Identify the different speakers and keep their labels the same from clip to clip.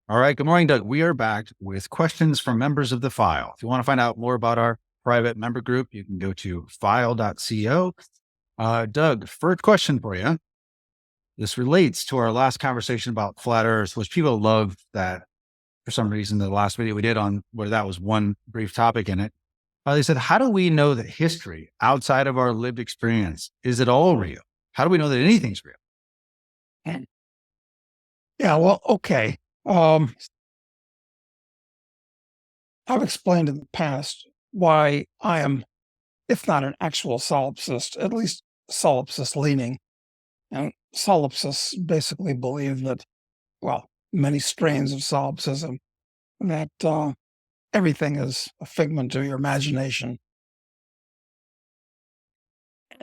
Speaker 1: All right. Good morning, Doug. We are back with questions from members of the file. If you want to find out more about our private member group, you can go to file.co. Doug, first question for you. This relates to our last conversation about flat earth, which people love that for some reason, the last video we did on where that was one brief topic in it. They said, how do we know that history outside of our lived experience, is it all real? How do we know that anything's real?
Speaker 2: Yeah, well, okay. I've explained in the past why I am, if not an actual solipsist, at least solipsist leaning. And solipsists basically believe that, well, many strains of solipsism, that everything is a figment of your imagination.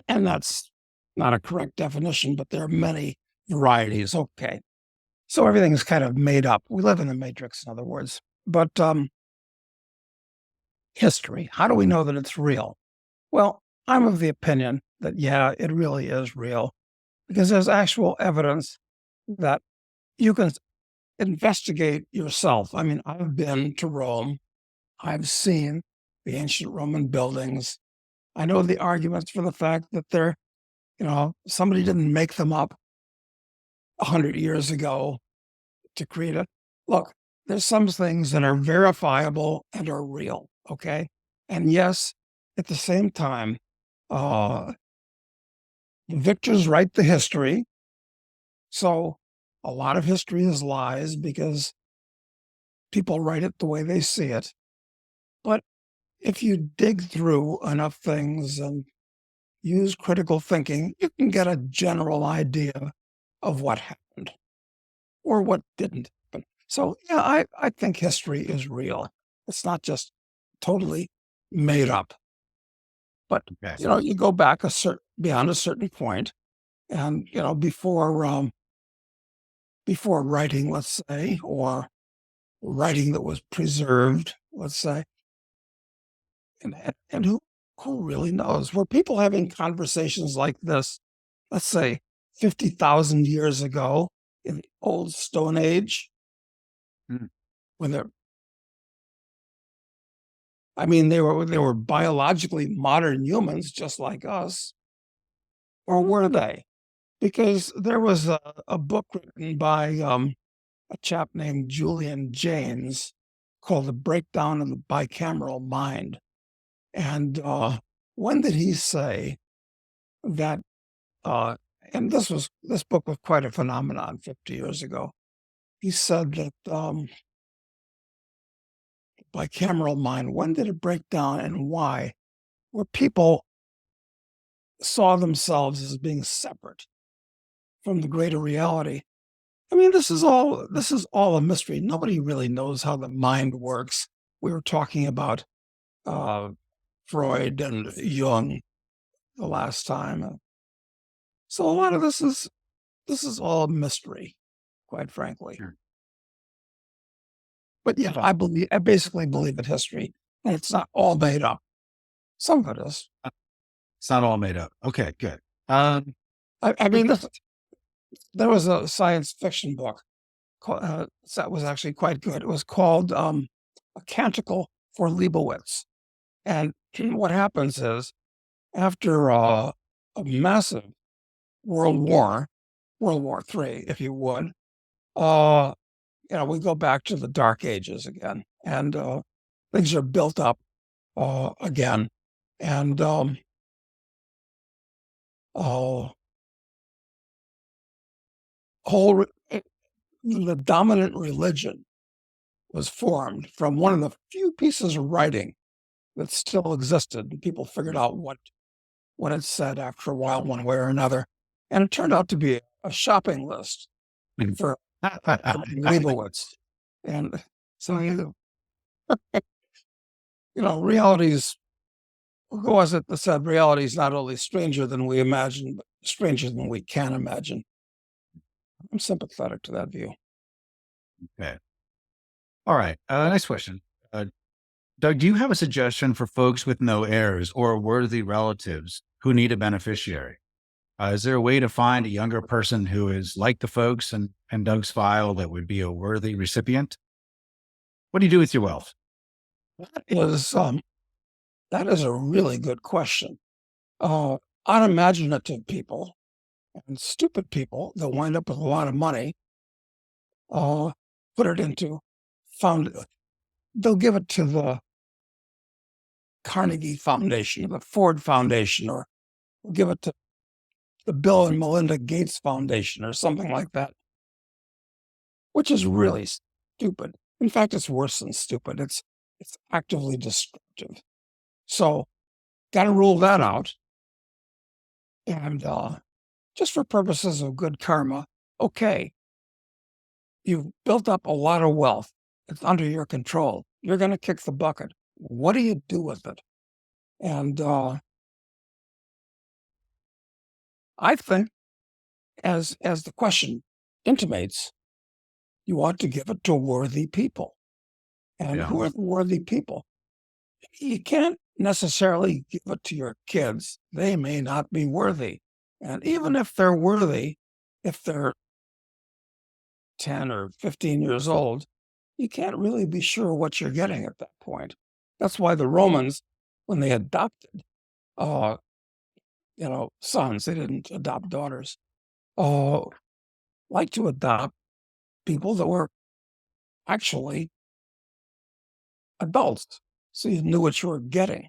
Speaker 2: And that's not a correct definition, but there are many varieties. Okay. So everything is kind of made up. We live in the matrix, in other words. But history, how do we know that it's real? Well, I'm of the opinion that, yeah, it really is real because there's actual evidence that you can investigate yourself. I mean, I've been to Rome. I've seen the ancient Roman buildings. I know the arguments for the fact that they're, somebody didn't make them up 100 years ago to create it. Look, there's some things that are verifiable and are real, okay? And yes, at the same time, the victors write the history. So a lot of history is lies because people write it the way they see it. But if you dig through enough things and use critical thinking, you can get a general idea of what happened or what didn't happen. So yeah, I think history is real. It's not just totally made up. But
Speaker 1: Okay.
Speaker 2: you go back beyond a certain point, and before writing, let's say, or writing that was preserved, let's say, and who really knows? Were people having conversations like this, let's say, 50,000 years ago in the old Stone Age,
Speaker 1: Mm.
Speaker 2: when they were biologically modern humans just like us, or were they? Because there was a book written by a chap named Julian Jaynes called The Breakdown of the Bicameral Mind. And when did he say that? And this book was quite a phenomenon 50 years ago. He said that bicameral mind. When did it break down and why? Where people saw themselves as being separate from the greater reality. I mean, this is all a mystery. Nobody really knows how the mind works. We were talking about Freud and Jung the last time. So a lot of this is all a mystery, quite frankly.
Speaker 1: Sure.
Speaker 2: But yeah, I basically believe in history, and it's not all made up. Some of it is.
Speaker 1: It's not all made up. Okay, good.
Speaker 2: I mean, there was a science fiction book that was actually quite good. It was called A Canticle for Leibowitz. And what happens is, after a massive World War III, if you would, we go back to the Dark Ages again, and things are built up again, and the dominant religion was formed from one of the few pieces of writing that still existed, and people figured out what it said after a while, one way or another, and it turned out to be a shopping list for Leibowitz. And so reality's, who was it that said reality is not only stranger than we imagine, but stranger than we can imagine? I'm sympathetic to that view.
Speaker 1: Okay. All right. Next question. Doug, do you have a suggestion for folks with no heirs or worthy relatives who need a beneficiary? Is there a way to find a younger person who is like the folks in Doug's file that would be a worthy recipient? What do you do with your wealth?
Speaker 2: That is, that is a really good question. Unimaginative people and stupid people that wind up with a lot of money, put it into found. They'll give it to the Carnegie Foundation, or the Ford Foundation, or give it to the Bill and Melinda Gates Foundation, or something like that, which is really stupid. In fact, it's worse than stupid. It's actively destructive. So, got to rule that out. And just for purposes of good karma, okay, you've built up a lot of wealth. It's under your control. You're going to kick the bucket. What do you do with it? And I think, as the question intimates, you ought to give it to worthy people. And
Speaker 1: Yeah.
Speaker 2: who are the worthy people? You can't necessarily give it to your kids. They may not be worthy. And even if they're worthy, if they're 10 or 15 years old, you can't really be sure what you're getting at that point. That's why the Romans, when they adopted, sons, they didn't adopt daughters, like to adopt people that were actually adults, so you knew what you were getting.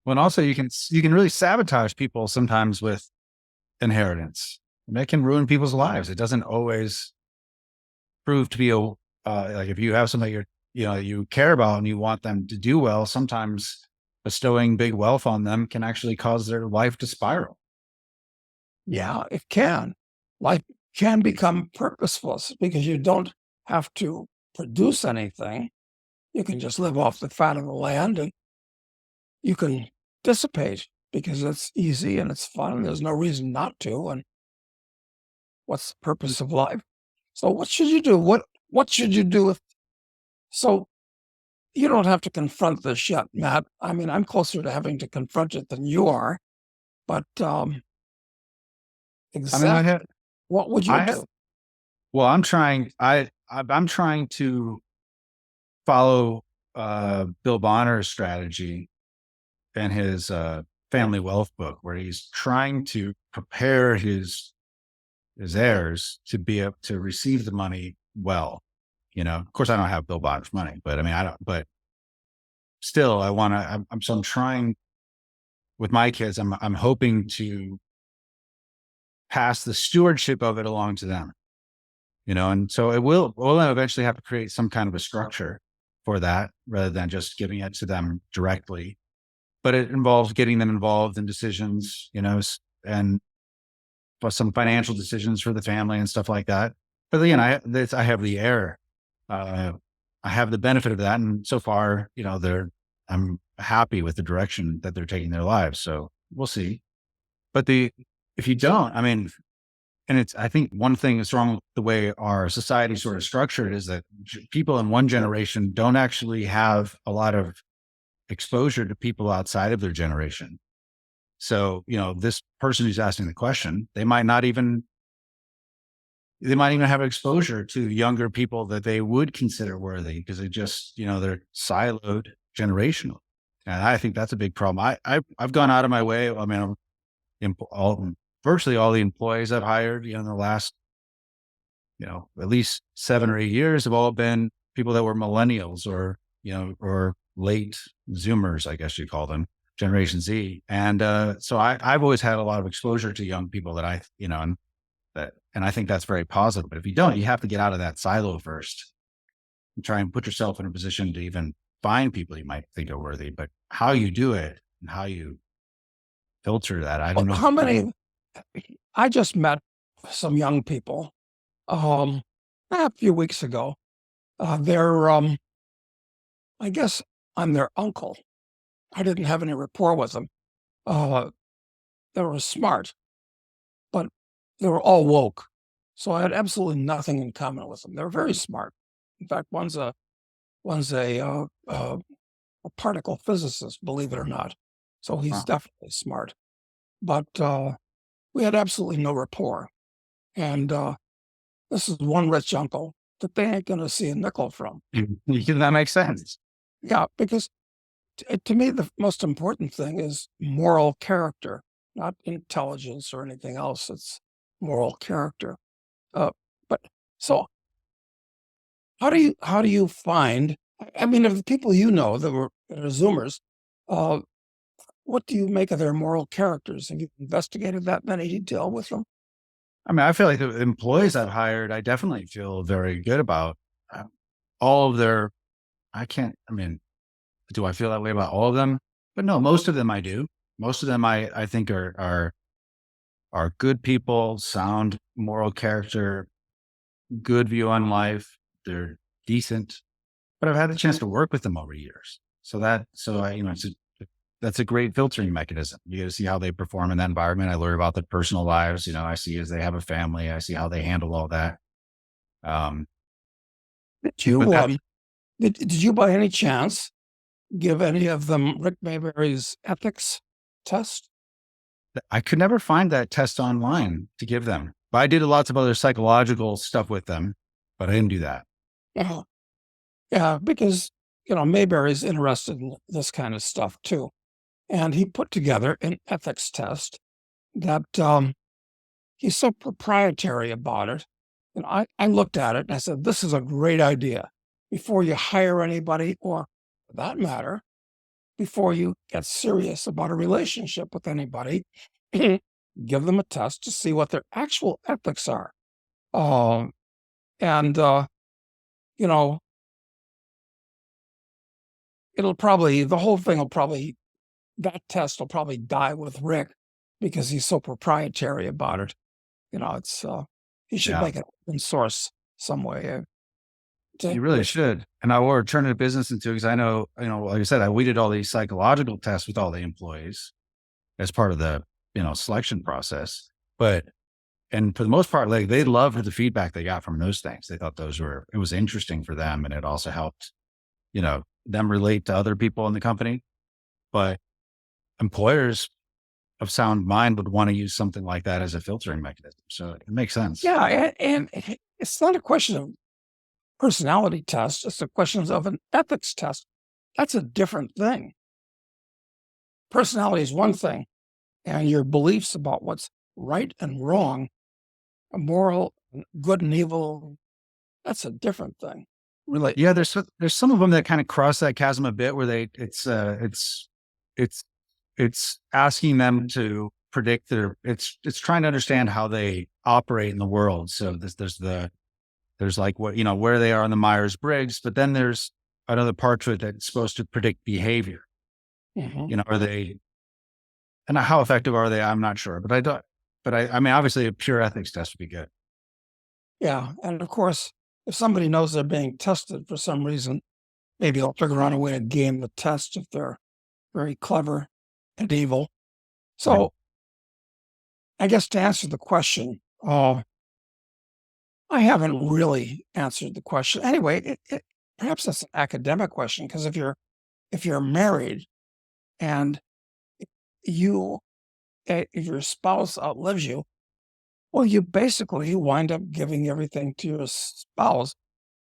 Speaker 1: Well, and also you can really sabotage people sometimes with inheritance. And that can ruin people's lives. It doesn't always prove to be like if you have something you care about and you want them to do well, sometimes bestowing big wealth on them can actually cause their life to spiral.
Speaker 2: Yeah, it can. Life can become purposeless because you don't have to produce anything. You can just live off the fat of the land, and you can dissipate because it's easy and it's fun. There's no reason not to. And what's the purpose of life? So what should you do? What should you do with? So you don't have to confront this yet, Matt. I mean, I'm closer to having to confront it than you are. But exactly, what would you do?
Speaker 1: Well, I'm trying. I'm trying to follow Bill Bonner's strategy in his family wealth book, where he's trying to prepare his heirs to be able to receive the money well. Of course, I don't have Bill Bonner's money, but I mean, I don't. But still, I want to. I'm trying with my kids. I'm hoping to pass the stewardship of it along to them. And so we'll eventually have to create some kind of a structure for that rather than just giving it to them directly. But it involves getting them involved in decisions, and some financial decisions for the family and stuff like that. But again, I have the heir. I have the benefit of that. And so far, I'm happy with the direction that they're taking their lives. So we'll see. But if you don't, I mean, and I think one thing that's wrong with the way our society is sort of structured is that people in one generation don't actually have a lot of exposure to people outside of their generation. So, this person who's asking the question, they might even have exposure to younger people that they would consider worthy because they just, they're siloed generationally. And I think that's a big problem. I've gone out of my way. I mean, virtually all the employees I've hired, in the last, at least 7 or 8 years have all been people that were millennials or late Zoomers, I guess you call them, Generation Z. And so I've always had a lot of exposure to young people that and I think that's very positive. But if you don't, you have to get out of that silo first and try and put yourself in a position to even find people you might think are worthy. But how you do it and how you filter that, I don't know.
Speaker 2: How many? I just met some young people a few weeks ago. They're, I guess I'm their uncle. I didn't have any rapport with them. They were smart, but they were all woke. So I had absolutely nothing in common with them. They're very smart. In fact, one's a particle physicist, believe it or not. So he's definitely smart. But we had absolutely no rapport. And this is one rich uncle that they ain't going to see a nickel from.
Speaker 1: That makes sense.
Speaker 2: Yeah, because to me, the most important thing is moral character, not intelligence or anything else. It's moral character. But so how do you find? I mean, of the people you know that were Zoomers, uh, what do you make of their moral characters? Have you investigated that in any detail with them?
Speaker 1: I mean, I feel like the employees I've hired, I definitely feel very good about all of their. I mean, do I feel that way about all of them? But no, most of them I do. Most of them I think are good people, sound moral character, good view on life. They're decent, but I've had the chance to work with them over years. That's a great filtering mechanism. You get to see how they perform in that environment. I learn about their personal lives. I see as they have a family. I see how they handle all that. Um,
Speaker 2: Did
Speaker 1: but
Speaker 2: you
Speaker 1: that,
Speaker 2: did you by any chance give any of them Rick Mayberry's ethics test?
Speaker 1: I could never find that test online to give them. But I did lots of other psychological stuff with them, but I didn't do that.
Speaker 2: Yeah, yeah, because Mayberry's interested in this kind of stuff too, and he put together an ethics test that he's so proprietary about it. And I looked at it and I said, this is a great idea. Before you hire anybody, or for that matter, before you get serious about a relationship with anybody, give them a test to see what their actual ethics are. And, you know, the whole thing will probably, that test will probably die with Rick because he's so proprietary about it. It's, he should
Speaker 1: Yeah,
Speaker 2: make it open source some way.
Speaker 1: you really should. And I will turn the business into, because I know, like I said, we did all these psychological tests with all the employees as part of the, selection process. And for the most part, like they loved the feedback they got from those things. They thought it was interesting for them. And it also helped, them relate to other people in the company. But employers of sound mind would want to use something like that as a filtering mechanism. So it makes sense.
Speaker 2: Yeah, and it's not a question of personality test. It's a question of an ethics test. That's a different thing. Personality is one thing, and your beliefs about what's right and wrong, moral, good and evil, that's a different thing. Really.
Speaker 1: Yeah, there's some of them that kind of cross that chasm a bit where it's asking them to predict it's trying to understand how they operate in the world. So there's like where they are on the Myers-Briggs, but then there's another part to it that's supposed to predict behavior.
Speaker 2: Mhm.
Speaker 1: Are they, and how effective are they? I'm not sure, but I mean, obviously a pure ethics test would be good.
Speaker 2: Yeah, and of course, if somebody knows they're being tested for some reason, maybe they'll figure out a way to game the test if they're very clever and evil.
Speaker 1: Right.
Speaker 2: So I guess to answer the question, I haven't really answered the question. Anyway, perhaps that's an academic question because if you're married and you if your spouse outlives you, well, you basically wind up giving everything to your spouse,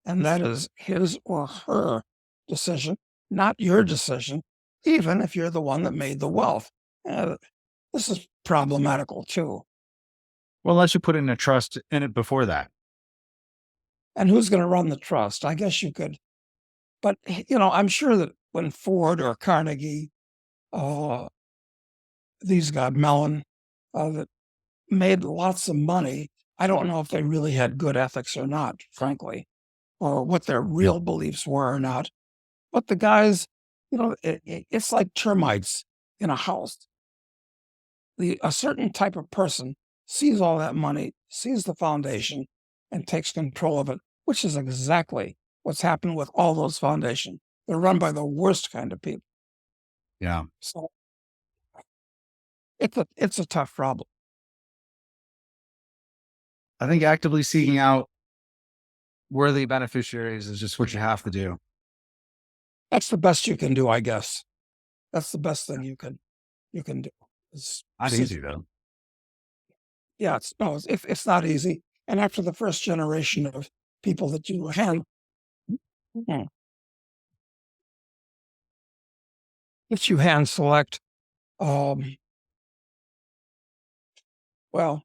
Speaker 2: and that is his or her decision, not your decision, even if you're the one that made the wealth. Uh, this is problematical too.
Speaker 1: Well, unless you put in a trust in it before that.
Speaker 2: And who's going to run the trust? I guess you could, but I'm sure that when Ford or Carnegie, uh, these guys, Mellon, that made lots of money, I don't know if they really had good ethics or not, frankly, or what their real beliefs were or not. But the guys, it's like termites in a house. A certain type of person sees all that money, sees the foundation, and takes control of it, which is exactly what's happened with all those foundations. They're run by the worst kind of people.
Speaker 1: Yeah.
Speaker 2: So it's a tough problem.
Speaker 1: I think actively seeking out worthy beneficiaries is just what you have to do.
Speaker 2: That's the best you can do, I guess. That's the best thing you can do.
Speaker 1: Not easy though.
Speaker 2: Yeah, it's not easy. And after the first generation of people that you hand select, um, well,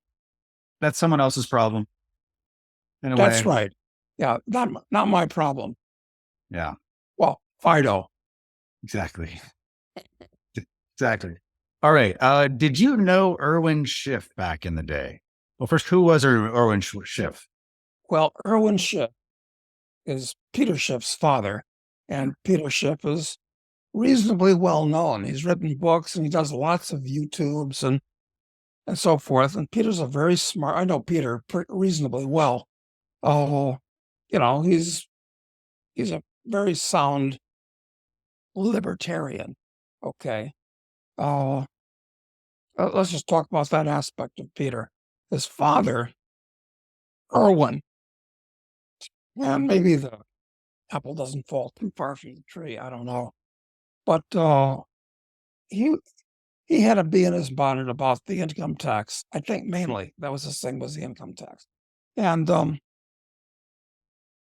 Speaker 1: That's someone else's problem in a
Speaker 2: that's
Speaker 1: way.
Speaker 2: right. Yeah, not my problem.
Speaker 1: Yeah,
Speaker 2: Well, Fido.
Speaker 1: exactly. Exactly. All right. Did you know Erwin Schiff back in the day? Well, first, who was Erwin Schiff?
Speaker 2: Well, Erwin Schiff is Peter Schiff's father, and Peter Schiff is reasonably well known. He's written books and he does lots of YouTubes and so forth. And Peter's a very smart. I know Peter reasonably well. Oh, he's a very sound libertarian. Okay. Oh, let's just talk about that aspect of Peter. His father, Erwin, and maybe the apple doesn't fall too far from the tree. I don't know, but he he had a bee in his bonnet about the income tax. I think mainly that was his thing, was the income tax, and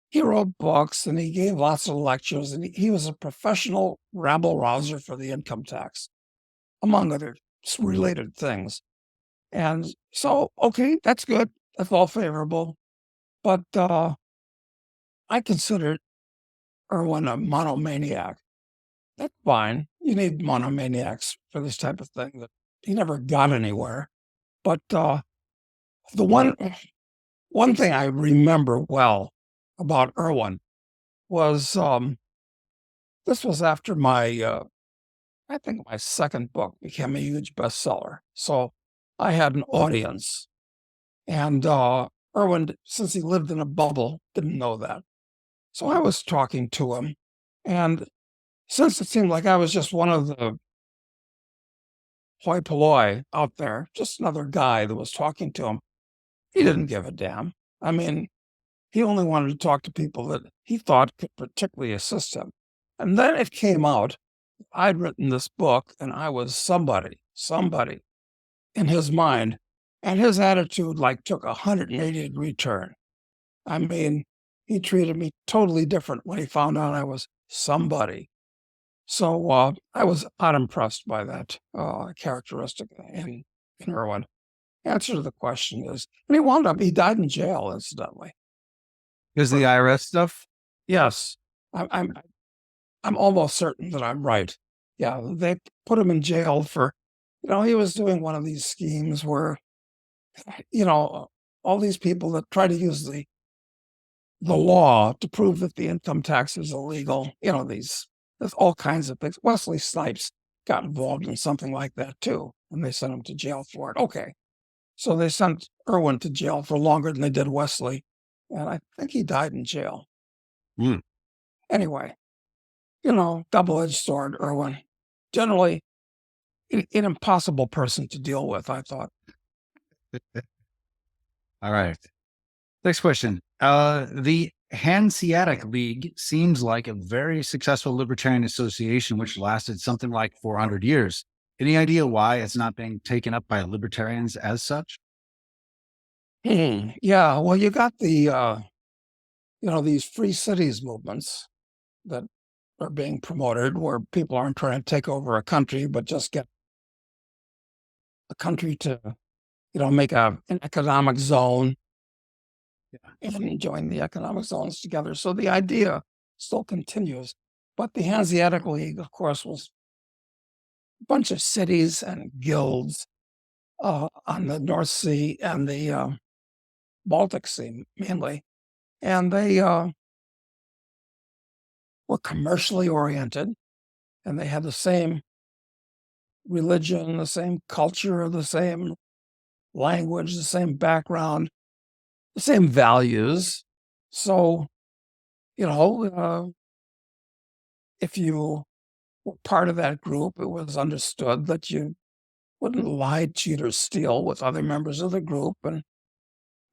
Speaker 2: he wrote books and he gave lots of lectures, and he was a professional rabble rouser for the income tax, among other related things. And so, okay, that's good. That's all favorable. But I considered Erwin a monomaniac. That's fine. You need monomaniacs for this type of thing. That he never got anywhere. But the one thing I remember well about Erwin was this was after my I think my second book became a huge bestseller. So I had an audience, and Erwin, since he lived in a bubble, didn't know that. So I was talking to him, and since it seemed like I was just one of the hoi polloi out there, just another guy that was talking to him, he didn't give a damn. I mean, he only wanted to talk to people that he thought could particularly assist him. And then it came out, I'd written this book and I was somebody in his mind. And his attitude like took a 180-degree turn. I mean, he treated me totally different when he found out I was somebody. So I was unimpressed by that characteristic in Erwin. Answer to the question is, and he died in jail, incidentally.
Speaker 1: Is the IRS stuff?
Speaker 2: Yes, I'm almost certain that I'm right. Yeah, they put him in jail for, he was doing one of these schemes where, all these people that try to use the law to prove that the income tax is illegal, there's all kinds of things. Wesley Snipes got involved in something like that too, and they sent him to jail for it. Okay. So they sent Erwin to jail for longer than they did Wesley, and I think he died in jail.
Speaker 1: Mm.
Speaker 2: Anyway, double-edged sword, Erwin. Generally, an impossible person to deal with, I thought.
Speaker 1: All right. Next question. The Hanseatic League seems like a very successful libertarian association, which lasted something like 400 years. Any idea why it's not being taken up by libertarians as such?
Speaker 2: Yeah, well, you got the, these free cities movements that are being promoted where people aren't trying to take over a country, but just get a country to, make an economic zone and join the economic zones together. So the idea still continues. But the Hanseatic League, of course, was a bunch of cities and guilds on the North Sea and the Baltic Sea, mainly. And they were commercially oriented, and they had the same religion, the same culture, the same language, the same background, the same values. So, if you were part of that group, it was understood that you wouldn't lie, cheat, or steal with other members of the group. And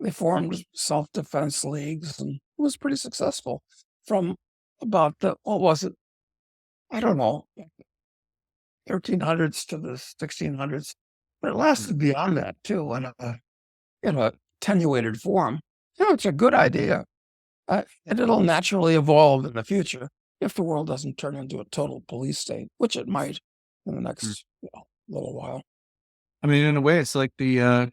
Speaker 2: they formed self-defense leagues, and it was pretty successful from about what was it? I don't know, 1300s to the 1600s. But it lasted beyond that, too. And in a attenuated form, it's a good idea. And it'll naturally evolve in the future if the world doesn't turn into a total police state, which it might in the next little while.
Speaker 1: I mean, in a way, it's like the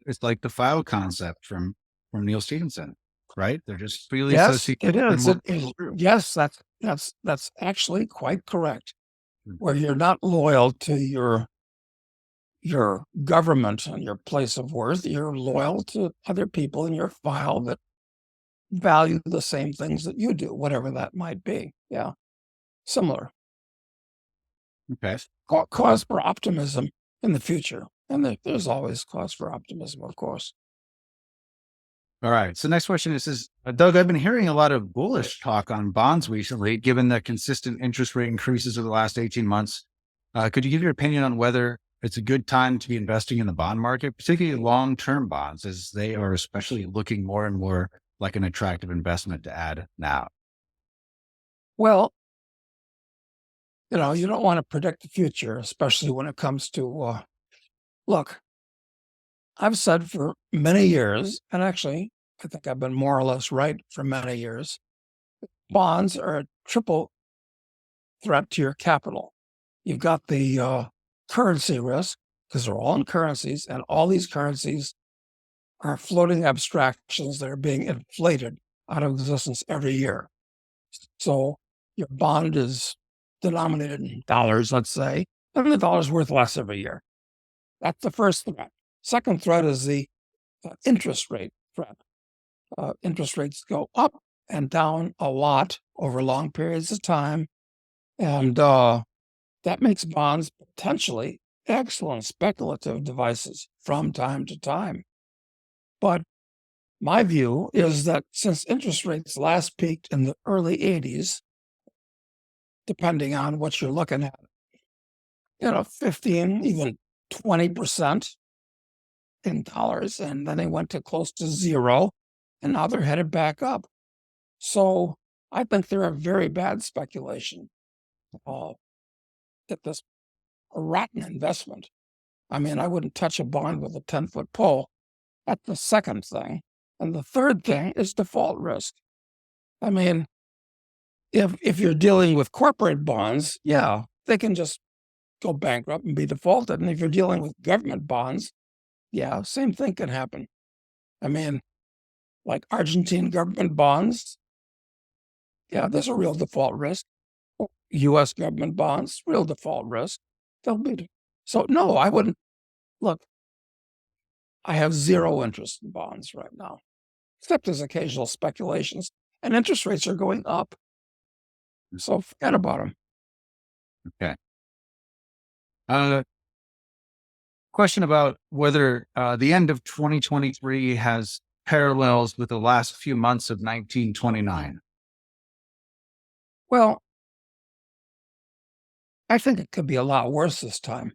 Speaker 1: file concept from Neil Stephenson, right? They're just freely
Speaker 2: Yes,
Speaker 1: associated.
Speaker 2: it is.
Speaker 1: And true.
Speaker 2: Yes, that's actually quite correct.
Speaker 1: Mm.
Speaker 2: Where you're not loyal to your government and your place of worth, you're loyal to other people in your file that value the same things that you do, whatever that might be. Yeah, similar.
Speaker 1: Okay.
Speaker 2: Cause for optimism in the future, and there's always cause for optimism, of course.
Speaker 1: All right. So next question is, Doug, I've been hearing a lot of bullish talk on bonds recently, given the consistent interest rate increases over the last 18 months. Could you give your opinion on whether it's a good time to be investing in the bond market, particularly long-term bonds, as they are especially looking more and more like an attractive investment to add now?
Speaker 2: Well, you don't want to predict the future, especially when it comes to look. I've said for many years, and actually, I think I've been more or less right for many years. Bonds are a triple threat to your capital. You've got the currency risk because they're all in currencies, and all these currencies are floating abstractions that are being inflated out of existence every year. So your bond is denominated in dollars, let's say, and the dollar's worth less every year. That's the first threat. Second threat is the interest rate threat. Interest rates go up and down a lot over long periods of time, and that makes bonds potentially excellent speculative devices from time to time. But my view is that since interest rates last peaked in the early 80s, depending on what you're looking at, 15, even 20% in dollars, and then they went to close to zero, and now they're headed back up. So I think they're a very bad speculation. That this a rotten investment. I mean, I wouldn't touch a bond with a 10-foot pole. That's the second thing. And the third thing is default risk. I mean, if you're dealing with corporate bonds, yeah, they can just go bankrupt and be defaulted. And if you're dealing with government bonds, yeah, same thing can happen. I mean, like Argentine government bonds, yeah, there's a real default risk. U.S. government bonds, real default risk. They'll be so. No, I wouldn't. Look, I have zero interest in bonds right now, except as occasional speculations. And interest rates are going up, so forget about them.
Speaker 1: Okay. Question about whether the end of 2023 has parallels with the last few months of 1929.
Speaker 2: Well, I think it could be a lot worse this time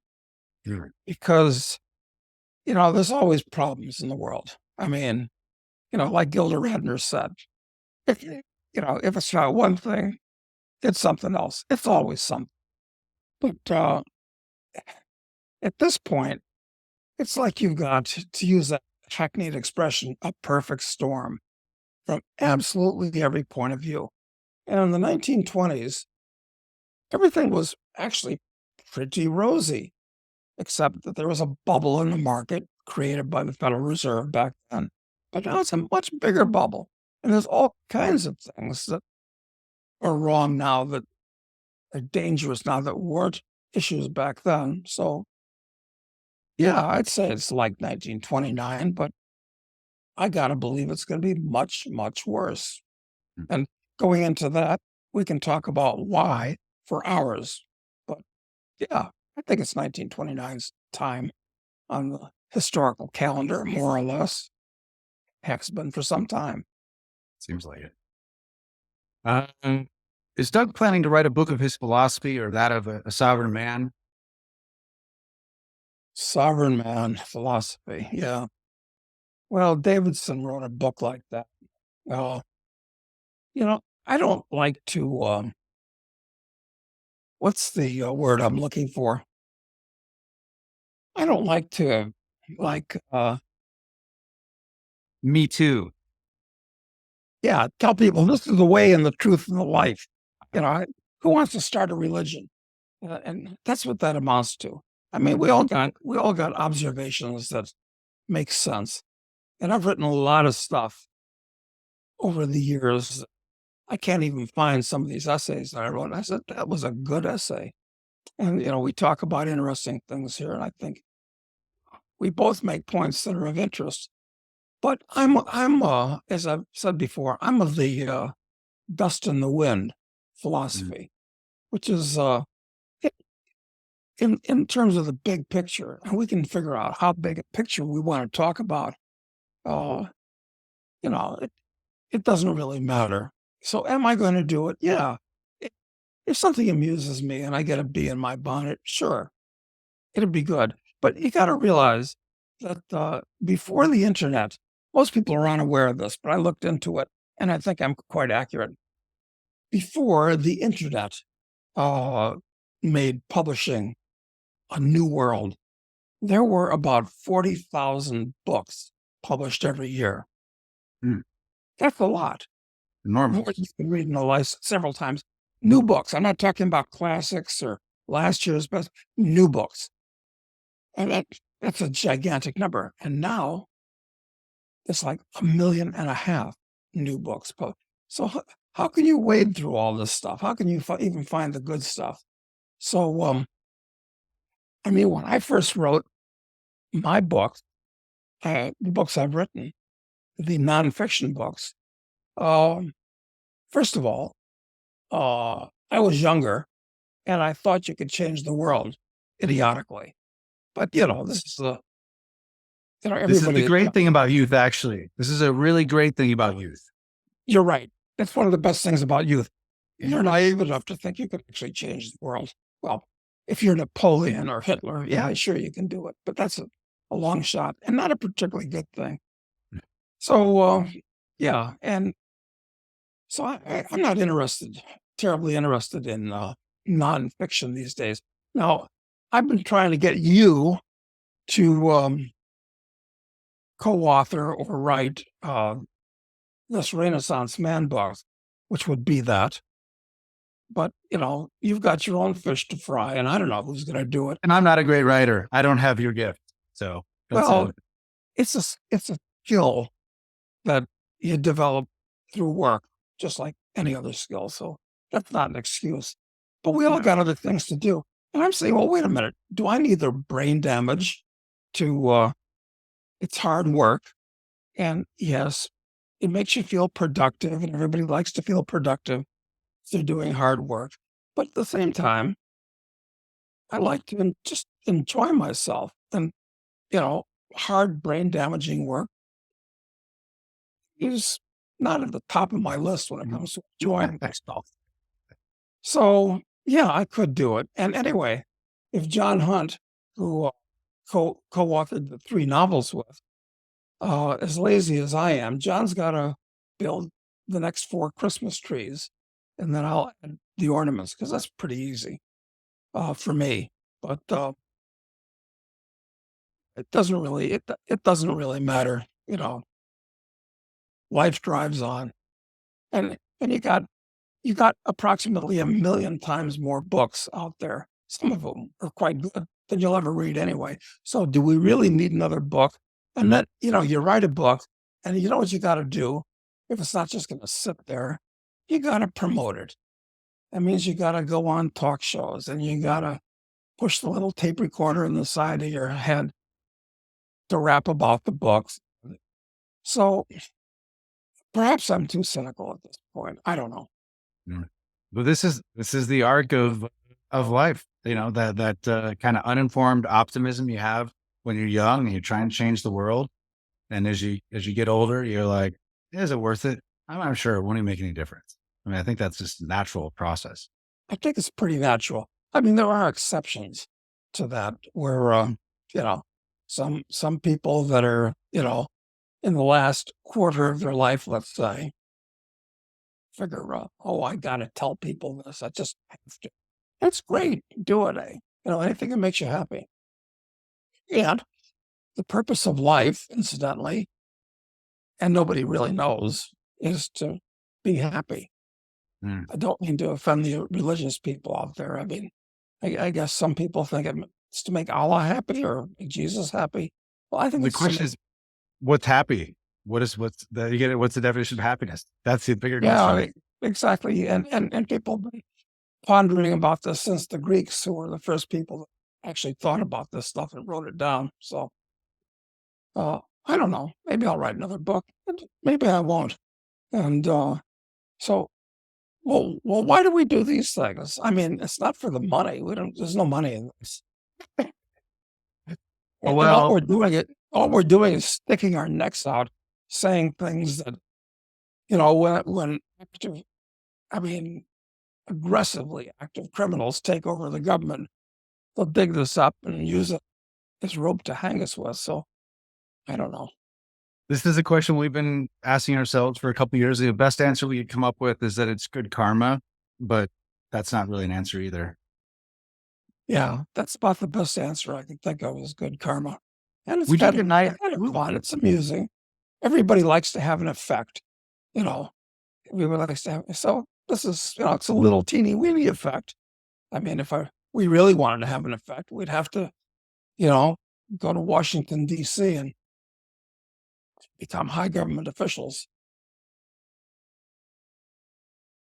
Speaker 2: because, there's always problems in the world. I mean, like Gilda Radner said, if, if it's not one thing, it's something else. It's always something. But at this point, it's like you've got, to use that hackneyed expression, a perfect storm from absolutely every point of view. And in the 1920s, everything was actually pretty rosy, except that there was a bubble in the market created by the Federal Reserve back then. But now it's a much bigger bubble. And there's all kinds of things that are wrong now, that are dangerous now, that weren't issues back then. So, yeah, I'd say it's like 1929, but I got to believe it's going to be much, much worse. And going into that, we can talk about why for hours. But yeah, I think it's 1929's time on the historical calendar, more or less. Has been for some time.
Speaker 1: Seems like it. Is Doug planning to write a book of his philosophy or that of a sovereign man?
Speaker 2: Sovereign man philosophy. Yeah. Well, Davidson wrote a book like that. Uh, I don't like to, what's the word I'm looking for? I don't like to, like,
Speaker 1: Me too.
Speaker 2: Yeah, tell people this is the way and the truth and the life. Who wants to start a religion? And that's what that amounts to. I mean, we all got observations that make sense. And I've written a lot of stuff over the years. I can't even find some of these essays that I wrote. I said, that was a good essay. And, we talk about interesting things here. And I think we both make points that are of interest. But as I've said before, I'm of the dust in the wind philosophy, which is in terms of the big picture, and we can figure out how big a picture we want to talk about. It doesn't really matter. So am I going to do it? Yeah. If something amuses me and I get a bee in my bonnet, sure, it'd be good. But you got to realize that before the internet, most people are unaware of this, but I looked into it and I think I'm quite accurate. Before the internet made publishing a new world, there were about 40,000 books published every year.
Speaker 1: Mm.
Speaker 2: That's a lot.
Speaker 1: Normal.
Speaker 2: More than you can read in a life several times. New books. I'm not talking about classics or last year's best. New books. And that's a gigantic number. And now it's like 1.5 million new books. So how can you wade through all this stuff? How can you even find the good stuff? So, I mean, when I first wrote my books, the books I've written, the nonfiction books, first of all, I was younger and I thought you could change the world idiotically. But, this is
Speaker 1: This is the
Speaker 2: everybody.
Speaker 1: great thing about youth, actually. This is a really great thing about youth.
Speaker 2: You're right. That's one of the best things about youth. You're naive enough to think you could actually change the world. Well, if you're Napoleon or Hitler, yeah, sure, you can do it. But that's a long shot and not a particularly good thing. So, yeah. And so I'm not terribly interested in nonfiction these days. Now, I've been trying to get you to co-author or write this Renaissance Man book, which would be that. But, you've got your own fish to fry, and I don't know who's going to do it.
Speaker 1: And I'm not a great writer. I don't have your gift. So,
Speaker 2: it's a skill that you develop through work, just like any other skill. So that's not an excuse. But we all got other things to do. And I'm saying, well, wait a minute. Do I need the brain damage to, it's hard work. And yes, it makes you feel productive, and everybody likes to feel productive if they're doing hard work. But at the same time, I like to just enjoy myself. And, hard brain damaging work is not at the top of my list when it comes to enjoying myself. So, yeah, I could do it. And anyway, if John Hunt, who co-authored the 3 novels with, as lazy as I am, John's got to build the next 4 Christmas trees, and then I'll add the ornaments, because that's pretty easy for me. But it doesn't really matter. Life drives on, and you got approximately 1 million times more books out there. Some of them are quite good than you'll ever read anyway. So do we really need another book? And then, you write a book, and you know what you got to do? If it's not just going to sit there, you got to promote it. That means you got to go on talk shows, and you got to push the little tape recorder in the side of your head to rap about the books. So perhaps I'm too cynical at this point. I don't know.
Speaker 1: But this is the arc of life. That kind of uninformed optimism you have when you're young and you're trying to change the world. And as you get older, you're like, is it worth it? I'm not sure. It won't even make any difference. I mean, I think that's just a natural process.
Speaker 2: I think it's pretty natural. I mean, there are exceptions to that where, some people that are, in the last quarter of their life, let's say, figure, I got to tell people this. I just have to. That's great. Do it. Anything that makes you happy. And the purpose of life, incidentally, and nobody really knows, is to be happy. I don't mean to offend the religious people out there. I mean, I guess some people think it's to make Allah happy or make Jesus happy. Well, I think
Speaker 1: The
Speaker 2: it's
Speaker 1: question is, what's happy? What's the definition of happiness? That's the bigger question.
Speaker 2: exactly. And people have been pondering about this since the Greeks, who were the first people that actually thought about this stuff and wrote it down. So I don't know. Maybe I'll write another book. Maybe I won't. And so, why do we do these things? I mean, it's not for the money. There's no money in this. And
Speaker 1: Well,
Speaker 2: all we're doing is sticking our necks out, saying things that, when aggressively active criminals take over the government, they'll dig this up and use it as rope to hang us with. So I don't know.
Speaker 1: this is a question we've been asking ourselves for a couple of years. The best answer we could come up with is that it's good karma, but that's not really an answer either.
Speaker 2: Yeah, that's about the best answer I can think of is good karma. And it's
Speaker 1: We
Speaker 2: kind
Speaker 1: did
Speaker 2: of nice. It's amusing. Everybody likes to have an effect, you know. Everybody likes to have, so this is, it's a little teeny weeny effect. I mean, if we really wanted to have an effect, we'd have to, go to Washington, D.C. and become high government officials.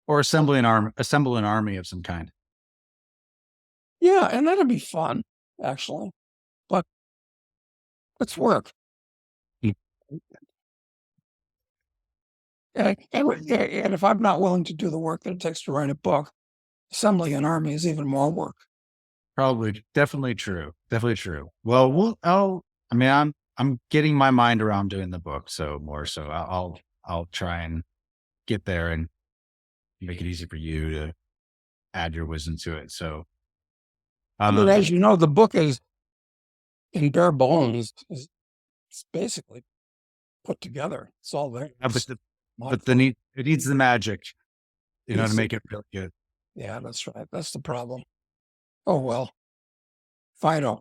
Speaker 1: Or assemble an army of some kind.
Speaker 2: Yeah, and that'd be fun, actually. But it's work. And if I'm not willing to do the work that it takes to write a book, assembling an army is even more work.
Speaker 1: Probably, definitely true. Definitely true. Well, I'm getting my mind around doing the book. So I'll try and get there and make it easy for you to add your wisdom to it. So,
Speaker 2: As you know, the book is in bare bones. It's basically put together. It's all there.
Speaker 1: but it needs the magic, to make it really good.
Speaker 2: Yeah, that's right. That's the problem. Oh, well, Fido.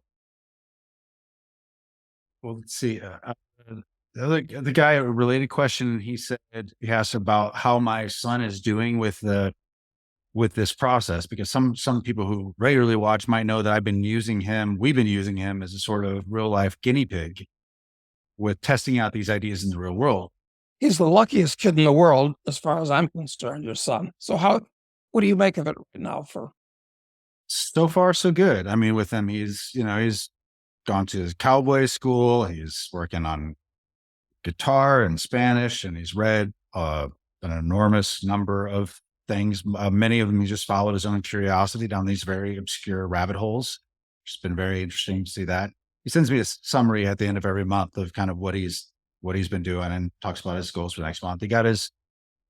Speaker 1: Well, let's see. The guy, a related question, he said, he asked about how my son is doing with this process, because some people who regularly watch might know that we've been using him as a sort of real life guinea pig with testing out these ideas in the real world.
Speaker 2: He's the luckiest kid in the world, as far as I'm concerned, your son. So what do you make of it right now?
Speaker 1: So far, so good. I mean, with him, he's gone to his cowboy school. He's working on guitar and Spanish, and he's read an enormous number of things. Many of them, he just followed his own curiosity down these very obscure rabbit holes. It's been very interesting to see that. He sends me a summary at the end of every month of kind of what he's been doing, and talks about his goals for next month. He got his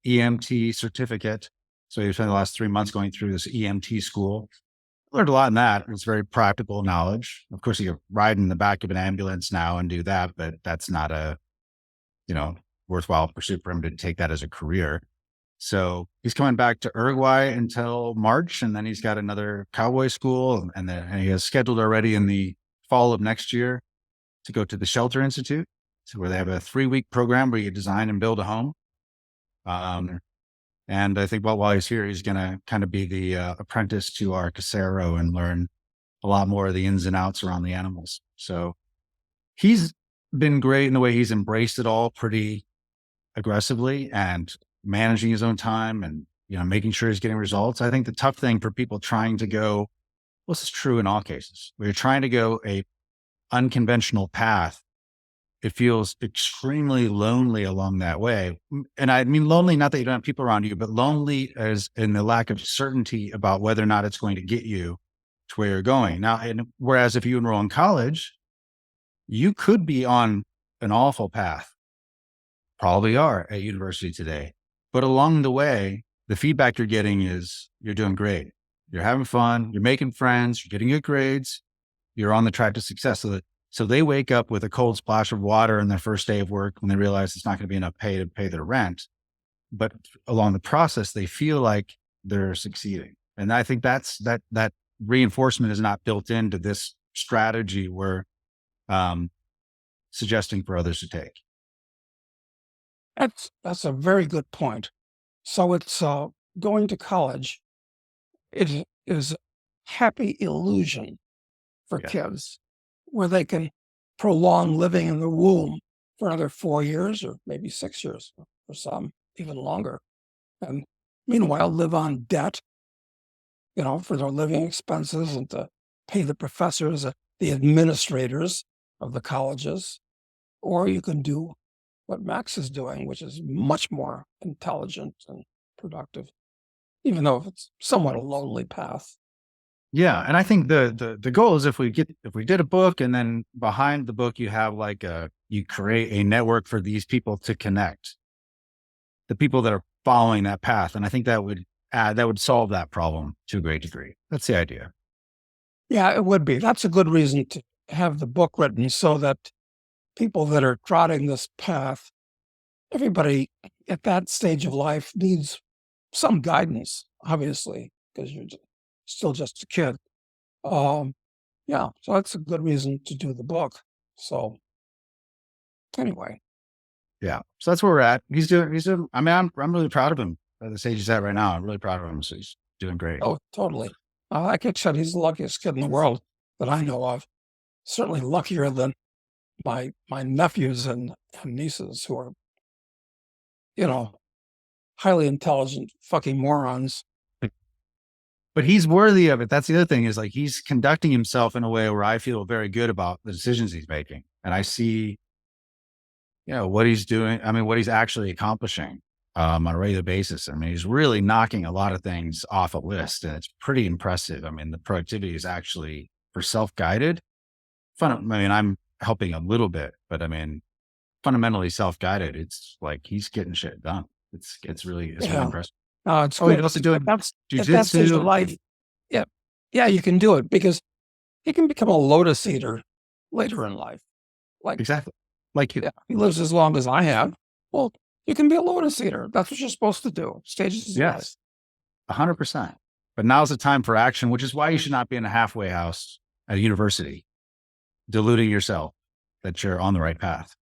Speaker 1: EMT certificate. So he spent the last 3 months going through this EMT school. Learned a lot in that. It's very practical knowledge. Of course, he could ride in the back of an ambulance now and do that, but that's not a, worthwhile pursuit for him to take that as a career. So he's coming back to Uruguay until March, and then he's got another cowboy school, and he has scheduled already in the fall of next year to go to the Shelter Institute, where they have a 3-week program where you design and build a home. And I think while he's here, he's going to kind of be the apprentice to our casero and learn a lot more of the ins and outs around the animals. So he's been great in the way he's embraced it all pretty aggressively and managing his own time and, making sure he's getting results. I think the tough thing for people trying to go, well, this is true in all cases, where you're trying to go a unconventional path, it feels extremely lonely along that way. And I mean, lonely, not that you don't have people around you, but lonely as in the lack of certainty about whether or not it's going to get you to where you're going. Now, whereas if you enroll in college, you could be on an awful path, probably are at university today, but along the way, the feedback you're getting is you're doing great. You're having fun. You're making friends. You're getting good grades. You're on the track to success. So they wake up with a cold splash of water in their first day of work when they realize it's not going to be enough pay to pay their rent. But along the process, they feel like they're succeeding. And I think that reinforcement is not built into this strategy we're suggesting for others to take.
Speaker 2: That's a very good point. So it's going to college. It is a happy illusion for
Speaker 1: Yeah.
Speaker 2: kids where they can prolong living in the womb for another 4 years or maybe 6 years for some, even longer. And meanwhile, live on debt, for their living expenses and to pay the professors, the administrators of the colleges. Or you can do what Max is doing, which is much more intelligent and productive, even though it's somewhat a lonely path.
Speaker 1: Yeah. And I think the goal is if we did a book and then behind the book, you have you create a network for these people to connect the people that are following that path. And I think that would solve that problem to a great degree. That's the idea.
Speaker 2: Yeah, it would be. That's a good reason to have the book written so that people that are trotting this path, everybody at that stage of life needs some guidance, obviously, because you're still just a kid. Yeah, so that's a good reason to do the book. So anyway,
Speaker 1: Yeah. So that's where we're at. I mean, I'm really proud of him at the stage he's at right now. I'm really proud of him. So he's doing great.
Speaker 2: oh, totally. Like I said, he's the luckiest kid in the world that I know of. Certainly luckier than my nephews and nieces who are, highly intelligent fucking morons.
Speaker 1: But he's worthy of it. That's the other thing is he's conducting himself in a way where I feel very good about the decisions he's making. And I see, what he's doing. I mean, what he's actually accomplishing on a regular basis. I mean, he's really knocking a lot of things off a list and it's pretty impressive. I mean, the productivity is actually for self-guided. I mean, I'm helping a little bit, but I mean, fundamentally self-guided. It's like he's getting shit done. It's really impressive.
Speaker 2: It's
Speaker 1: Oh, he's
Speaker 2: good.
Speaker 1: also doing
Speaker 2: At that stage of
Speaker 1: jujitsu.
Speaker 2: life, yeah, you can do it because he can become a lotus eater later in life. Like,
Speaker 1: Exactly. Like you.
Speaker 2: yeah, he lives as long as I have. Well, you can be a lotus eater. That's what you're supposed to do. Stages of life.
Speaker 1: Yes. 100%. But now's the time for action, which is why you should not be in a halfway house at a university, deluding yourself that you're on the right path.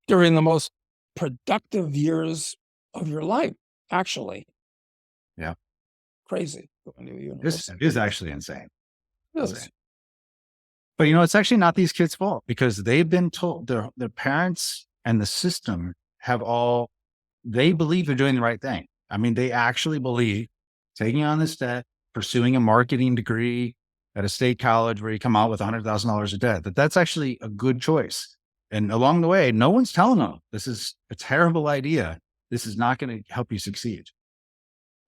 Speaker 2: During the most productive years of your life, actually.
Speaker 1: Yeah.
Speaker 2: Crazy.
Speaker 1: This is actually insane.
Speaker 2: Yes.
Speaker 1: But it's actually not these kids' fault because they've been told their parents and the system they believe they're doing the right thing. I mean, they actually believe taking on this debt, pursuing a marketing degree at a state college where you come out with $100,000 of debt, that's actually a good choice. And along the way, no one's telling them this is a terrible idea. This is not going to help you succeed.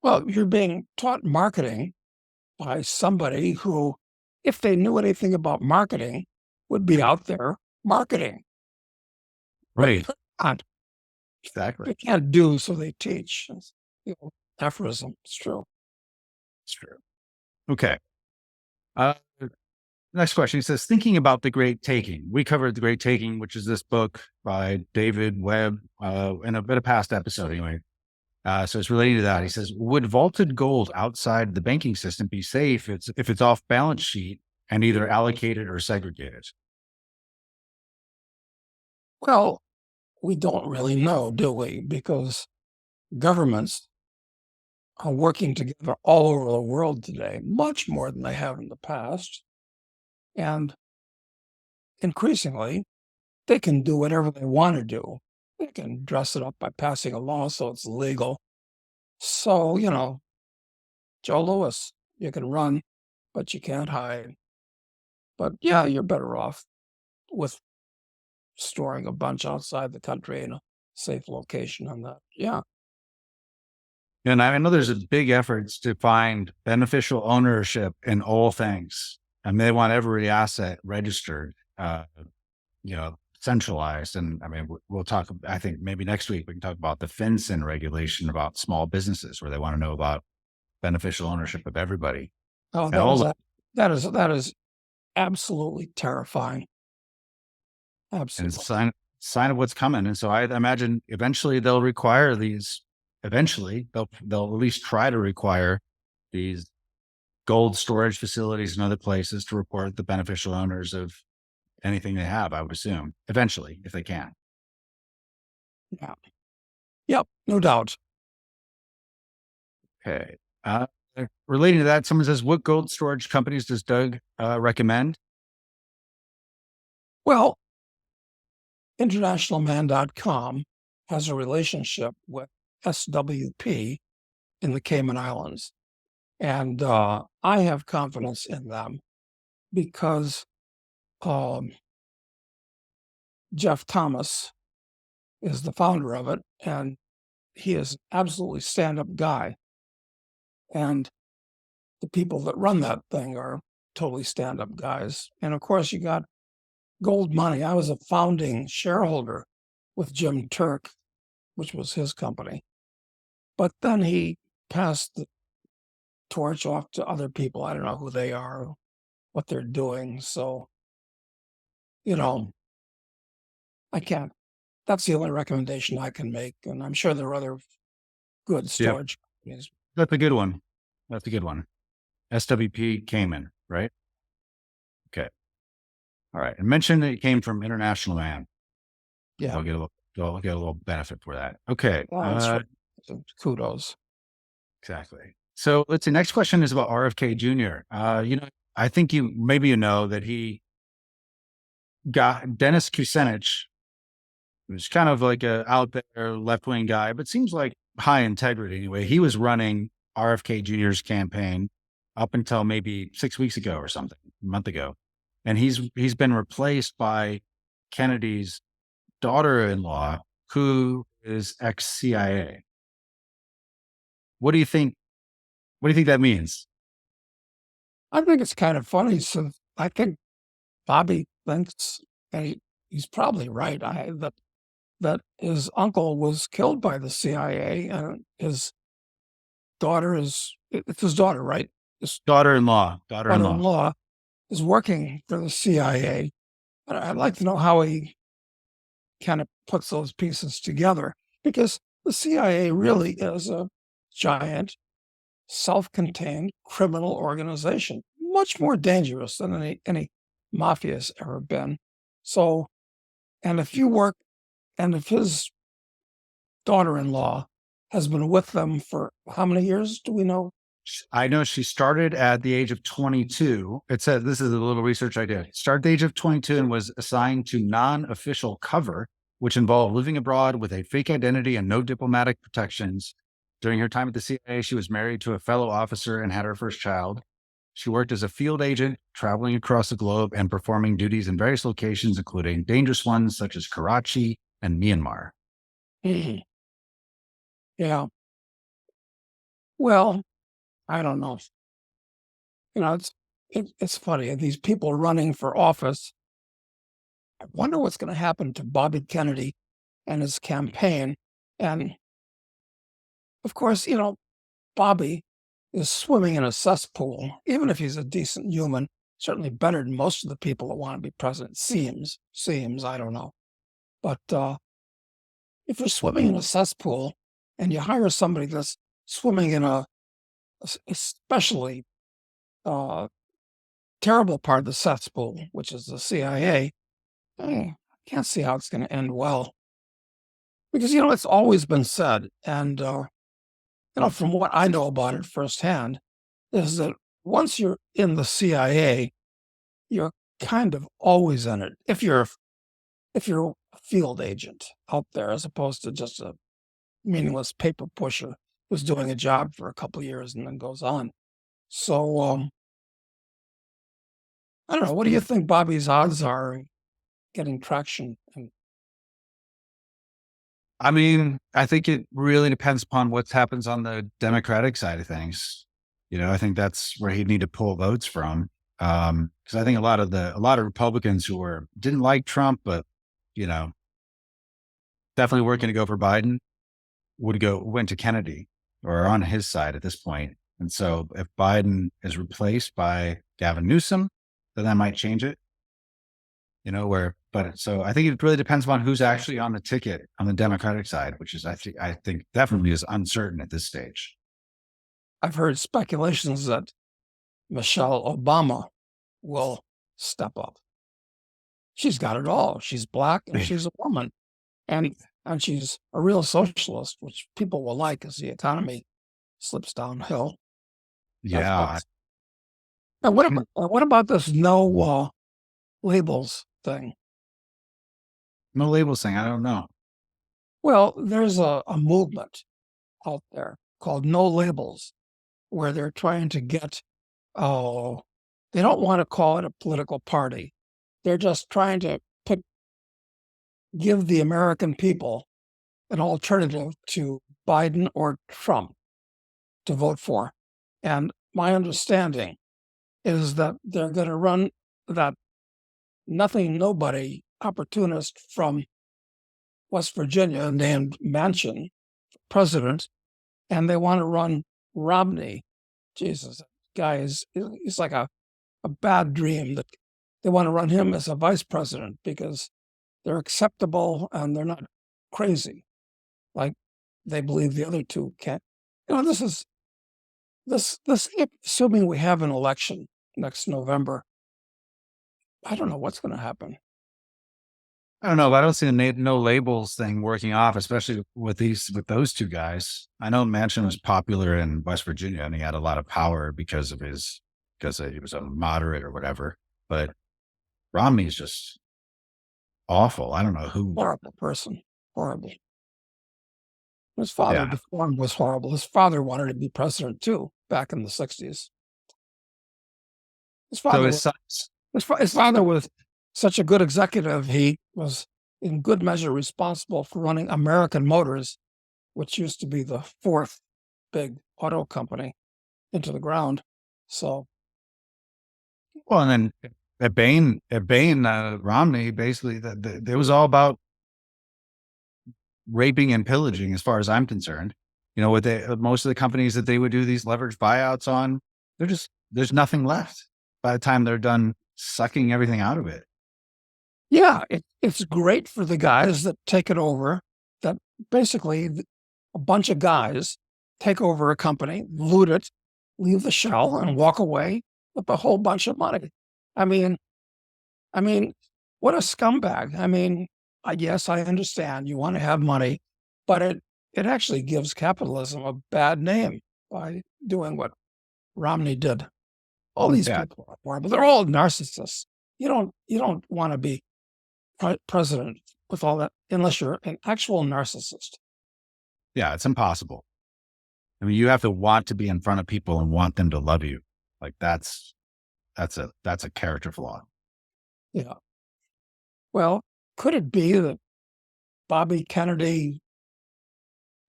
Speaker 2: Well, you're being taught marketing by somebody who, if they knew anything about marketing, would be out there marketing.
Speaker 1: Right.
Speaker 2: And
Speaker 1: Exactly.
Speaker 2: they can't do, so they teach. Aphorism. It's true.
Speaker 1: It's true. Okay. Next question. He says, thinking about the Great Taking. We covered the Great Taking, which is this book by David Webb in a bit of past episode anyway. So it's related to that. He says, would vaulted gold outside the banking system be safe if it's off balance sheet and either allocated or segregated?
Speaker 2: Well, we don't really know, do we? Because governments are working together all over the world today, much more than they have in the past. And increasingly, they can do whatever they want to do. They can dress it up by passing a law so it's legal. So, Joe Louis, you can run, but you can't hide. But yeah, you're better off with storing a bunch outside the country in a safe location on that. Yeah.
Speaker 1: And I know there's a big efforts to find beneficial ownership in all things. And they want every asset registered, centralized. And I mean, we'll talk, I think maybe next week we can talk about the FinCEN regulation about small businesses where they want to know about beneficial ownership of everybody.
Speaker 2: Oh, that is absolutely terrifying. Absolutely.
Speaker 1: And it's a sign of what's coming. And so I imagine eventually they'll require these. Eventually, they'll at least try to require these gold storage facilities and other places to report the beneficial owners of anything they have, I would assume, eventually, if they can.
Speaker 2: Yeah. Yep, no doubt.
Speaker 1: Okay. Relating to that, someone says, what gold storage companies does Doug recommend?
Speaker 2: Well, internationalman.com has a relationship with SWP in the Cayman Islands. And I have confidence in them because Jeff Thomas is the founder of it, and he is an absolutely stand-up guy. And the people that run that thing are totally stand-up guys. And of course, you got gold money. I was a founding shareholder with Jim Turk, which was his company. But then he passed the torch off to other people. I don't know who they are, what they're doing. So, I can't. That's the only recommendation I can make. And I'm sure there are other good storage companies.
Speaker 1: That's a good one. That's a good one. SWP Cayman, right? Okay. All right. And mention that it came from International Man.
Speaker 2: Yeah.
Speaker 1: They'll get a little benefit for that. Okay.
Speaker 2: Well, kudos.
Speaker 1: Exactly. So let's see. Next question is about RFK Jr. I think maybe that he got Dennis Kucinich, who's kind of like a out there left-wing guy, but seems like high integrity anyway. He was running RFK Jr.'s campaign up until maybe 6 weeks ago or something, a month ago. And he's been replaced by Kennedy's daughter-in-law, who is ex-CIA. What do you think? What do you think that means?
Speaker 2: I think it's kind of funny. So I think Bobby thinks, and he's probably right, that his uncle was killed by the CIA, and his daughter it's his daughter, right? His daughter-in-law is working for the CIA. And I'd like to know how he kind of puts those pieces together, because the CIA really is a giant, self-contained criminal organization, much more dangerous than any mafia has ever been. So, and if his daughter-in-law has been with them for how many years do we know?
Speaker 1: I know she started at the age of 22. It says, this is a little research I did. Started at the age of 22 and was assigned to non-official cover, which involved living abroad with a fake identity and no diplomatic protections. During her time at the CIA, she was married to a fellow officer and had her first child. She worked as a field agent, traveling across the globe and performing duties in various locations, including dangerous ones such as Karachi and Myanmar.
Speaker 2: Mm-hmm. Yeah. Well, I don't know. It's funny. These people running for office, I wonder what's going to happen to Bobby Kennedy and his campaign. And of course, Bobby is swimming in a cesspool, even if he's a decent human, certainly better than most of the people that want to be president. Seems, I don't know. But if you're swimming in a cesspool and you hire somebody that's swimming in a especially terrible part of the cesspool, which is the CIA, I can't see how it's going to end well. Because, it's always been said, and, from what I know about it firsthand, is that once you're in the CIA, you're kind of always in it. If you're a field agent out there, as opposed to just a meaningless paper pusher who's doing a job for a couple of years and then goes on. So, I don't know. What do you think Bobby's odds are getting traction?
Speaker 1: I mean, I think it really depends upon what happens on the Democratic side of things. I think that's where he'd need to pull votes from. Because I think a lot of Republicans who didn't like Trump, but definitely weren't going to go for Biden, went to Kennedy or are on his side at this point. And so if Biden is replaced by Gavin Newsom, then that might change it. So I think it really depends on who's actually on the ticket on the Democratic side, which is, I think definitely is uncertain at this stage.
Speaker 2: I've heard speculations that Michelle Obama will step up. She's got it all. She's black and she's a woman. And and she's a real socialist, which people will like as the economy slips downhill.
Speaker 1: Yeah.
Speaker 2: And what about this no labels thing?
Speaker 1: No labels thing. I don't know.
Speaker 2: Well, there's a movement out there called No Labels, where they're trying to get, oh, they don't want to call it a political party. They're just trying to give the American people an alternative to Biden or Trump to vote for. And my understanding is that they're going to run that nothing, nobody opportunist from West Virginia named Manchin president, and they want to run Romney. Jesus, guy he's like a bad dream that they want to run him as a vice president because they're acceptable and they're not crazy like they believe the other two can. This is this assuming we have an election next November. I don't know what's going to happen.
Speaker 1: I don't know, but I don't see the no labels thing working off, especially with those two guys. I know Manchin was popular in West Virginia and he had a lot of power because he was a moderate or whatever. But Romney's just awful. I don't know who.
Speaker 2: Horrible person. Horrible. His father
Speaker 1: Yeah.
Speaker 2: before him was horrible. His father wanted to be president too back in the 60s. His father, his father was such a good executive. He was in good measure responsible for running American Motors, which used to be the fourth big auto company, into the ground. So,
Speaker 1: well, and then at Bain, Romney basically it was all about raping and pillaging, as far as I'm concerned. With most of the companies that they would do these leveraged buyouts on, there's nothing left by the time they're done sucking everything out of it.
Speaker 2: Yeah, it's great for the guys that take it over. That basically a bunch of guys take over a company, loot it, leave the shell, and walk away with a whole bunch of money. I mean, what a scumbag. Yes, I understand you want to have money, but it actually gives capitalism a bad name by doing what Romney did. All these people are horrible. They're all narcissists. You don't want to be president with all that unless you're an actual narcissist.
Speaker 1: Yeah, it's impossible. You have to want to be in front of people and want them to love you. Like that's a character flaw.
Speaker 2: Yeah. Well, could it be that Bobby Kennedy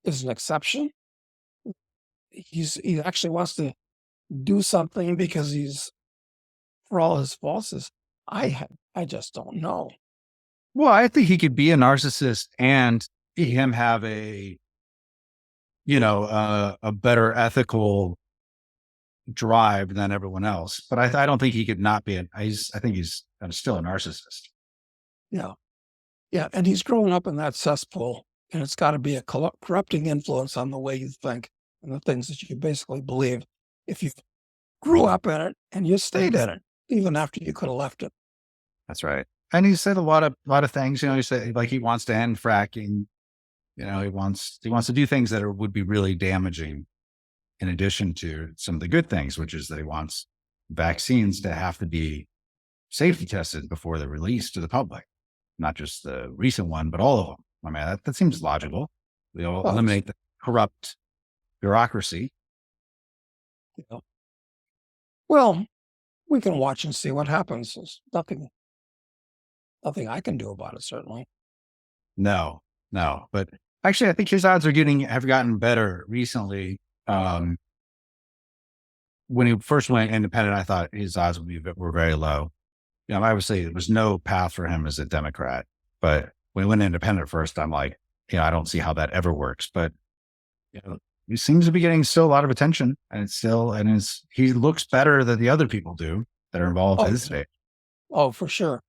Speaker 2: is an exception? He actually wants to do something because for all his faults. I just don't know.
Speaker 1: Well, I think he could be a narcissist and him have a better ethical drive than everyone else. But I don't think he could not be. I think he's still a narcissist.
Speaker 2: Yeah. Yeah. And he's growing up in that cesspool, and it's got to be a corrupting influence on the way you think and the things that you basically believe. If you grew up in it and you stayed in it, even after you could have left it.
Speaker 1: That's right. And he said a lot of things. He said like he wants to end fracking. He wants to do things that would be really damaging, in addition to some of the good things, which is that he wants vaccines to have to be safety tested before they're released to the public, not just the recent one, but all of them. I mean, that seems logical. They'll eliminate the corrupt bureaucracy.
Speaker 2: Yeah. Well, we can watch and see what happens. There's nothing I can do about it, certainly.
Speaker 1: No. But actually, I think his odds have gotten better recently. When he first went independent, I thought his odds were very low. Obviously, there was no path for him as a Democrat. But when he went independent first, I'm like, I don't see how that ever works. But he seems to be getting still a lot of attention, and he looks better than the other people do that are involved in his state.
Speaker 2: Oh, for sure.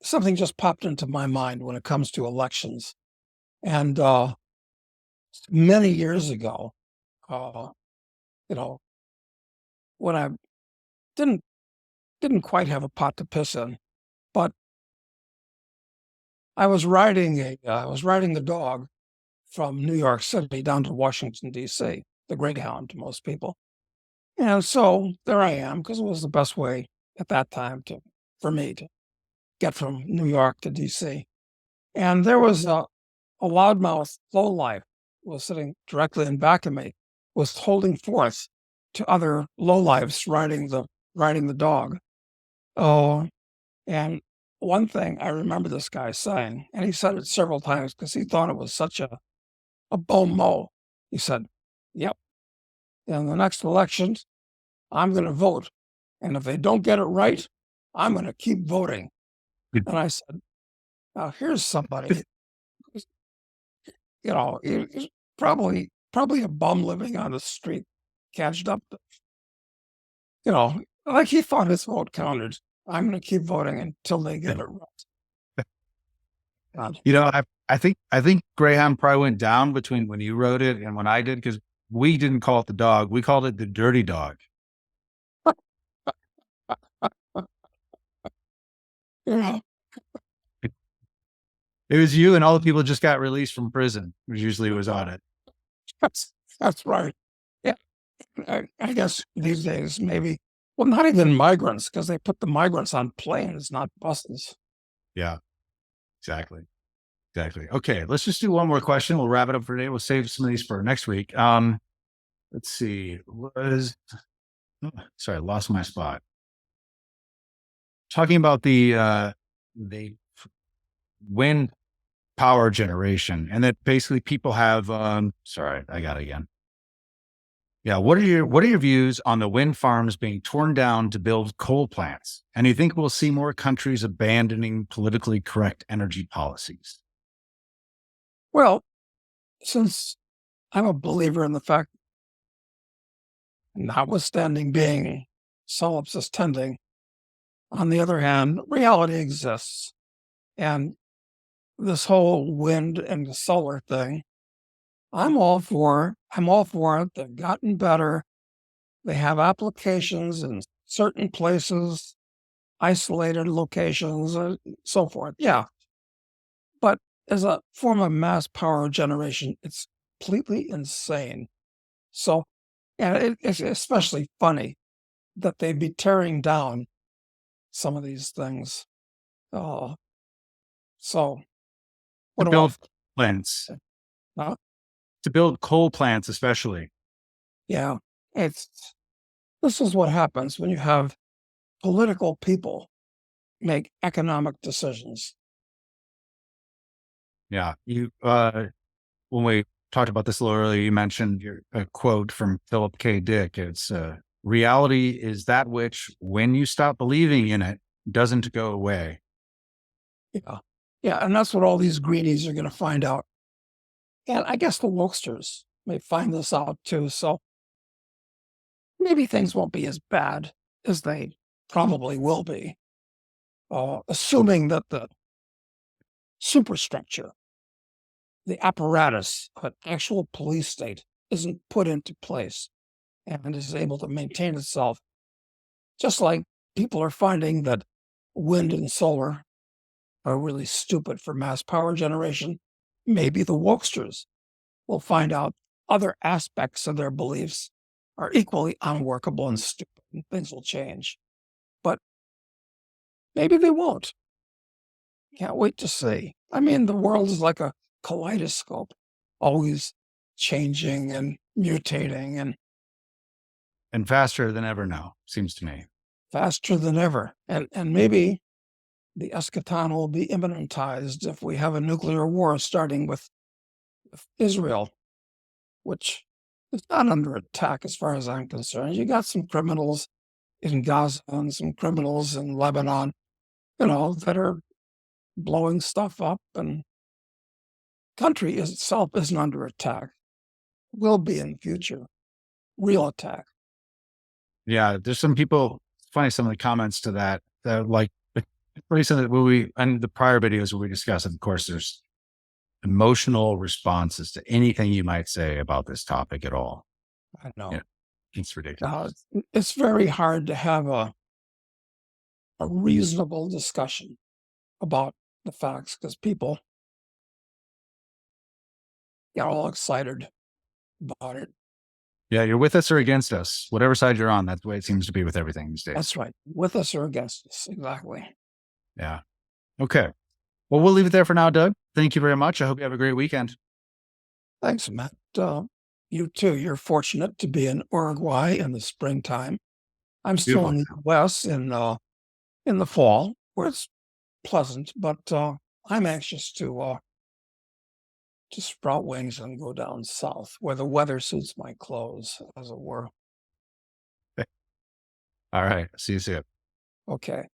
Speaker 2: Something just popped into my mind when it comes to elections. And many years ago, when I didn't quite have a pot to piss in, but I was riding the dog from New York City down to Washington, D.C., the Greyhound to most people. And so there I am, because it was the best way at that time for me to get from New York to D.C. And there was a loudmouth lowlife was sitting directly in back of me, was holding forth to other lowlifes riding the dog. Oh, and one thing I remember this guy saying, and he said it several times because he thought it was such a bon mot. He said, "Yep, in the next elections, I'm going to vote. And if they don't get it right, I'm going to keep voting." And I said, "Now here's somebody, who's, he's probably a bum living on the street, catched up, like he thought his vote counted. I'm going to keep voting until they get it right." God.
Speaker 1: I think Greyhound probably went down between when you wrote it and when I did, because we didn't call it the dog. We called it the dirty dog.
Speaker 2: Yeah,
Speaker 1: It was you and all the people just got released from prison, which usually was on it.
Speaker 2: that's right. Yeah, I guess these days maybe, well, not even migrants, because they put the migrants on planes, not buses.
Speaker 1: Yeah, exactly. Exactly. Okay, let's just do one more question. We'll wrap it up for today. We'll save some of these for next week. Let's see. Sorry, I lost my spot. Talking about the wind power generation, and that basically people have. Sorry, I got it again. Yeah, what are your views on the wind farms being torn down to build coal plants? And do you think we'll see more countries abandoning politically correct energy policies?
Speaker 2: Well, since I'm a believer in the fact, notwithstanding being solipsist tending, on the other hand, reality exists. And this whole wind and the solar thing, I'm all for it. They've gotten better. They have applications in certain places, isolated locations, so forth. Yeah. But as a form of mass power generation, it's completely insane. So, and it's especially funny that they'd be tearing down some of these things. Oh, so what
Speaker 1: To
Speaker 2: do I
Speaker 1: build
Speaker 2: think?
Speaker 1: plants,
Speaker 2: Huh?
Speaker 1: to build coal plants, especially.
Speaker 2: Yeah, this is what happens when you have political people make economic decisions.
Speaker 1: Yeah, when we talked about this a little earlier, you mentioned a quote from Philip K. Dick. It's reality is that which, when you stop believing in it, doesn't go away.
Speaker 2: Yeah, yeah, and that's what all these greenies are going to find out. And I guess the wokesters may find this out too. So maybe things won't be as bad as they probably will be, assuming that the superstructure, the apparatus of an actual police state isn't put into place and is able to maintain itself. Just like people are finding that wind and solar are really stupid for mass power generation, maybe the wokesters will find out other aspects of their beliefs are equally unworkable and stupid, and things will change. But maybe they won't. Can't wait to see. I mean, the world is like a kaleidoscope, always changing and mutating and
Speaker 1: And faster than ever now, seems to me.
Speaker 2: faster than ever. And maybe the eschaton will be imminentized if we have a nuclear war starting with Israel, which is not under attack as far as I'm concerned. You got some criminals in Gaza and some criminals in Lebanon, that are blowing stuff up, and country itself isn't under attack. Will be in the future. Real attack.
Speaker 1: Yeah, there's some people, funny, some of the comments to that, like recently when we, and the prior videos where we discussed, of course, there's emotional responses to anything you might say about this topic at all.
Speaker 2: I know.
Speaker 1: Yeah, it's ridiculous.
Speaker 2: It's very hard to have a reasonable discussion about the facts because people get all excited about it.
Speaker 1: Yeah, you're with us or against us. Whatever side you're on, that's the way it seems to be with everything these days.
Speaker 2: That's right. With us or against us. Exactly.
Speaker 1: Yeah. Okay. Well, we'll leave it there for now, Doug. Thank you very much. I hope you have a great weekend.
Speaker 2: Thanks, Matt. You too. You're fortunate to be in Uruguay in the springtime. I'm still in the US in the fall, where it's pleasant, but I'm anxious to sprout wings and go down south, where the weather suits my clothes, as it were.
Speaker 1: All right. See you soon.
Speaker 2: Okay.